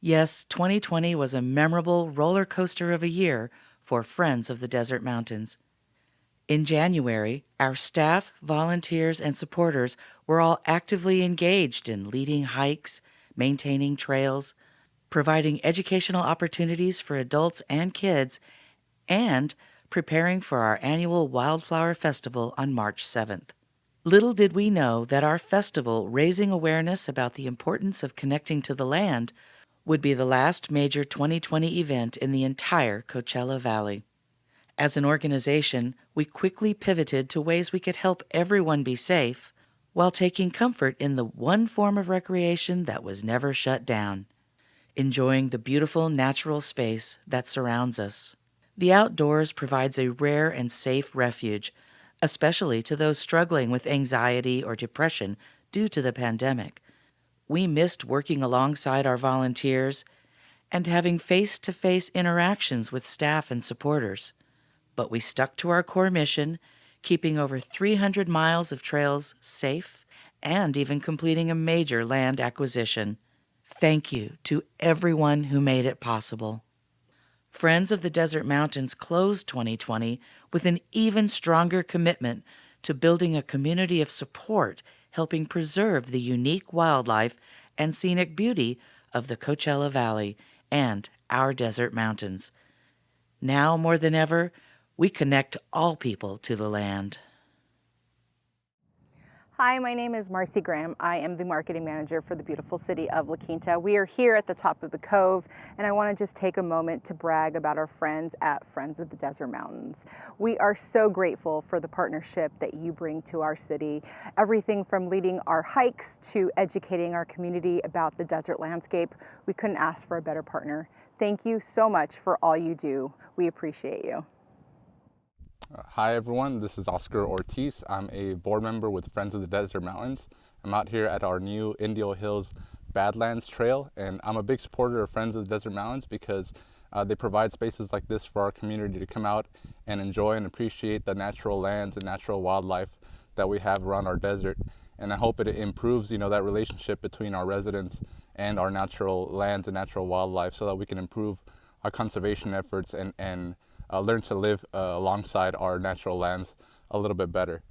Yes, 2020 was a memorable roller coaster of a year for Friends of the Desert Mountains. In January, our staff, volunteers, and supporters were all actively engaged in leading hikes, maintaining trails, providing educational opportunities for adults and kids, and preparing for our annual Wildflower Festival on March 7th. Little did we know that our festival, raising awareness about the importance of connecting to the land, would be the last major 2020 event in the entire Coachella Valley. As an organization, we quickly pivoted to ways we could help everyone be safe while taking comfort in the one form of recreation that was never shut down, enjoying the beautiful natural space that surrounds us. The outdoors provides a rare and safe refuge, especially to those struggling with anxiety or depression due to the pandemic. We missed working alongside our volunteers and having face-to-face interactions with staff and supporters. But we stuck to our core mission, keeping over 300 miles of trails safe and even completing a major land acquisition. Thank you to everyone who made it possible. Friends of the Desert Mountains closed 2020 with an even stronger commitment to building a community of support, helping preserve the unique wildlife and scenic beauty of the Coachella Valley and our desert mountains. Now more than ever, we connect all people to the land. Hi, my name is Marcie Graham. I am the marketing manager for the beautiful city of LaQuinta. We are here at the top of the cove, and I want to just take a moment to brag about our friends at Friends of the Desert Mountains. We are so grateful for the partnership that you bring to our city. Everything from leading our hikes to educating our community about the desert landscape. We couldn't ask for a better partner. Thank you so much for all you do. We appreciate you. Hi everyone, this is Oscar Ortiz. I'm a board member with Friends of the Desert Mountains. I'm out here at our new Indio Hills Badlands Trail, and I'm a big supporter of Friends of the Desert Mountains because they provide spaces like this for our community to come out and enjoy and appreciate the natural lands and natural wildlife that we have around our desert. And I hope it improves, that relationship between our residents and our natural lands and natural wildlife so that we can improve our conservation efforts and learn to live alongside our natural lands a little bit better.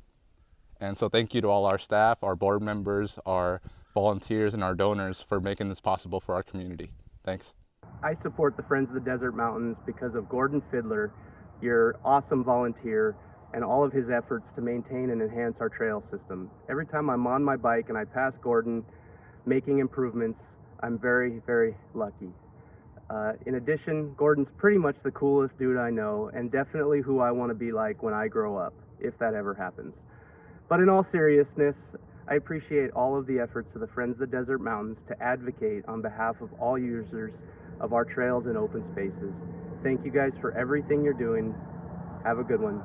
And so thank you to all our staff, our board members, our volunteers, and our donors for making this possible for our community. Thanks. I support the Friends of the Desert Mountains because of Gordon Fiddler, your awesome volunteer, and all of his efforts to maintain and enhance our trail system. Every time I'm on my bike and I pass Gordon making improvements, I'm very, very lucky. In addition, Gordon's pretty much the coolest dude I know, and definitely who I want to be like when I grow up, if that ever happens. But in all seriousness, I appreciate all of the efforts of the Friends of the Desert Mountains to advocate on behalf of all users of our trails and open spaces. Thank you guys for everything you're doing. Have a good one.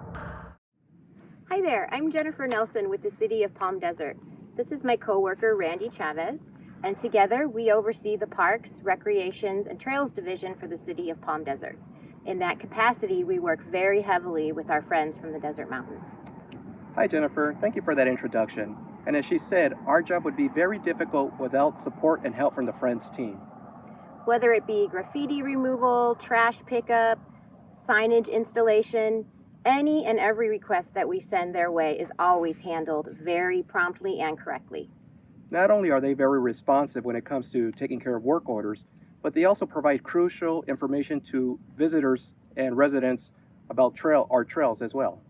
Hi there, I'm Jennifer Nelson with the City of Palm Desert. This is my coworker, Randy Chavez. And together we oversee the Parks, Recreations, and Trails Division for the City of Palm Desert. In that capacity, we work very heavily with our friends from the Desert Mountains. Hi Jennifer, thank you for that introduction. And as she said, our job would be very difficult without support and help from the Friends team. Whether it be graffiti removal, trash pickup, signage installation, any and every request that we send their way is always handled very promptly and correctly. Not only are they very responsive when it comes to taking care of work orders, but they also provide crucial information to visitors and residents about our trails as well.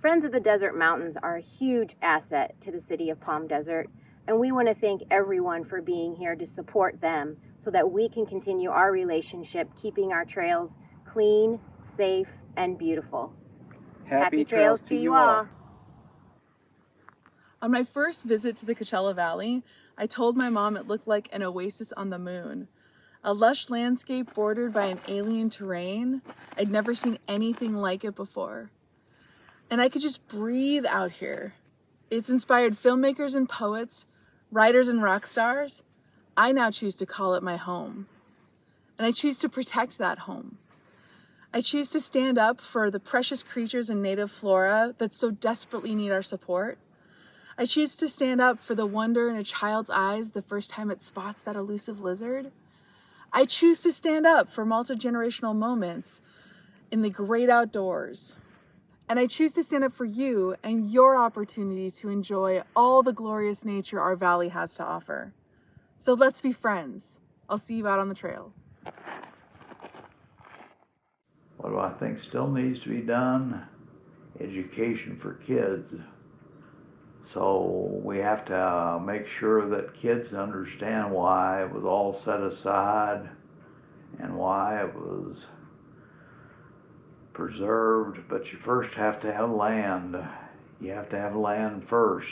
Friends of the Desert Mountains are a huge asset to the City of Palm Desert, and we want to thank everyone for being here to support them so that we can continue our relationship, keeping our trails clean, safe, and beautiful. Happy trails to you all. On my first visit to the Coachella Valley, I told my mom it looked like an oasis on the moon. A lush landscape bordered by an alien terrain. I'd never seen anything like it before. And I could just breathe out here. It's inspired filmmakers and poets, writers and rock stars. I now choose to call it my home. And I choose to protect that home. I choose to stand up for the precious creatures and native flora that so desperately need our support. I choose to stand up for the wonder in a child's eyes the first time it spots that elusive lizard. I choose to stand up for multi-generational moments in the great outdoors. And I choose to stand up for you and your opportunity to enjoy all the glorious nature our valley has to offer. So let's be friends. I'll see you out on the trail. What do I think still needs to be done? Education for kids. So we have to make sure that kids understand why it was all set aside and why it was preserved. But you first have to have land. You have to have land first.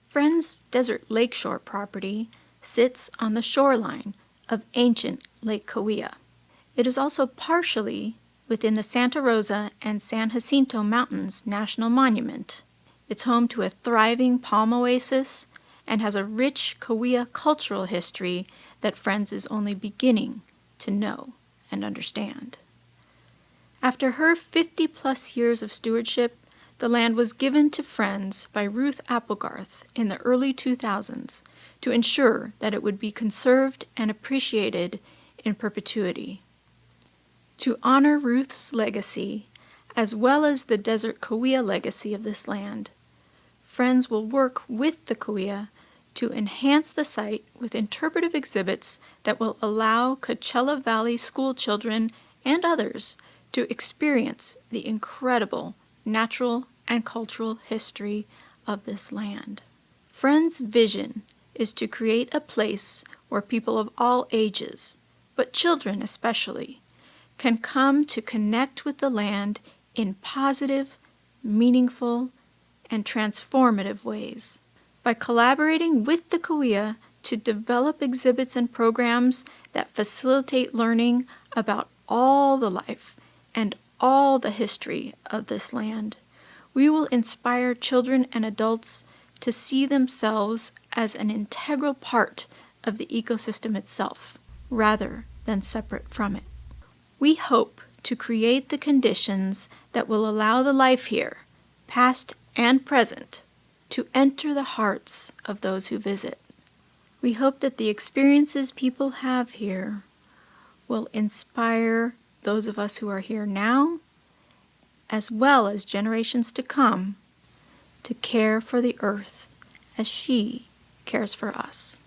Friends Desert Lakeshore property sits on the shoreline of ancient Lake Cahuilla. It is also partially within the Santa Rosa and San Jacinto Mountains National Monument. It's home to a thriving palm oasis and has a rich Cahuilla cultural history that Friends is only beginning to know and understand. After her 50-plus years of stewardship, the land was given to Friends by Ruth Applegarth in the early 2000s to ensure that it would be conserved and appreciated in perpetuity. To honor Ruth's legacy, as well as the Desert Cahuilla legacy of this land, Friends will work with the Cahuilla to enhance the site with interpretive exhibits that will allow Coachella Valley school children and others to experience the incredible natural and cultural history of this land. Friends' vision is to create a place where people of all ages, but children especially, can come to connect with the land in positive, meaningful, and transformative ways. By collaborating with the Cahuilla to develop exhibits and programs that facilitate learning about all the life and all the history of this land, we will inspire children and adults to see themselves as an integral part of the ecosystem itself, rather than separate from it. We hope to create the conditions that will allow the life here, past and present, to enter the hearts of those who visit. We hope that the experiences people have here will inspire those of us who are here now, as well as generations to come, to care for the earth as she cares for us.